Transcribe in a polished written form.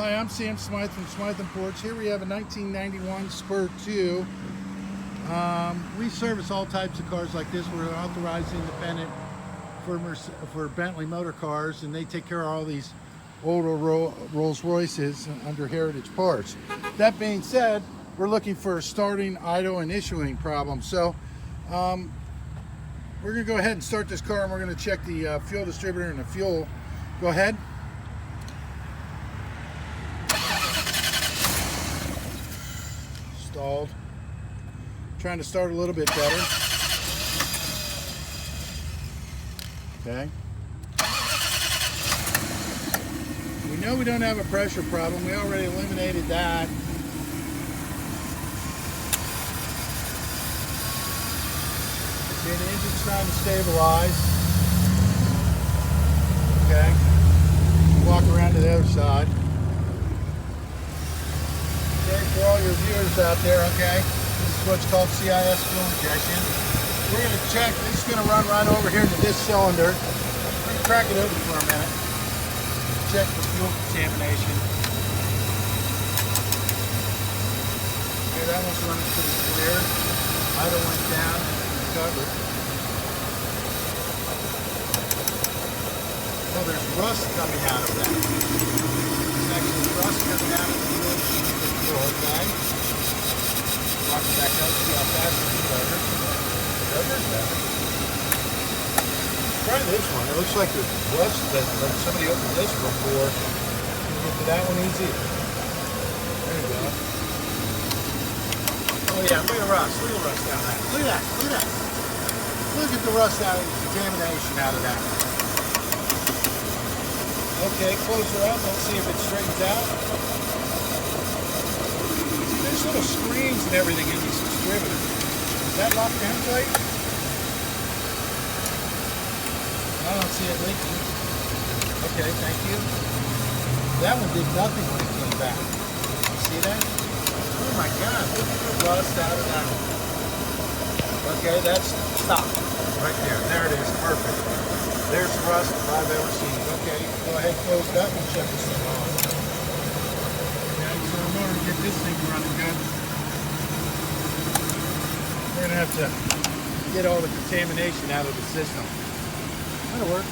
Hi, I'm Sam Smyth from Smyth Imports. Here we have a 1991 Spur 2. We service all types of cars like this. We're authorized independent for Bentley Motorcars, and they take care of all these older Rolls-Royces under Heritage Parts. That being said, we're looking for starting, idle, and issuing problems. So we're going to go ahead and start this car, and we're going to check the fuel distributor and the fuel. Go ahead. Stalled. Trying to start a little bit better. Okay. We know we don't have a pressure problem. We already eliminated that. See, the engine's trying to stabilize. Okay. Walk around to the other side. Okay, for all your viewers out there, okay, this is what's called CIS fuel injection. We're going to check, this is going to run right over here into this cylinder. We're going to crack it open for a minute. Check for fuel contamination. Okay, that one's running pretty clear. Idle went down and recovered. Oh, there's rust coming out of that. There's actually rust coming out of the fuel. Okay. Walk it back up, see how fast it's better. Try this one. It looks like there's rust that like somebody opened this before. Can you get to that one easy? There you go. Oh yeah, look at the rust. Look at the rust down there. Look at that. Look at that. Look at the rust out of the contamination out of that. Okay, close her up. Let's see if it straightens out. There's little screens and everything in these distributors. Is that locked down plate? I don't see it leaking. Okay, thank you. That one did nothing when it came back. See that? Oh my God, look at the rust out of that one. Okay, that's stopped. Right there. There it is. Perfect. There's rust if I've ever seen it. Okay, go ahead, close it up and shut this thing on. In order to get this thing running good, we're going to have to get all the contamination out of the system. That'll work.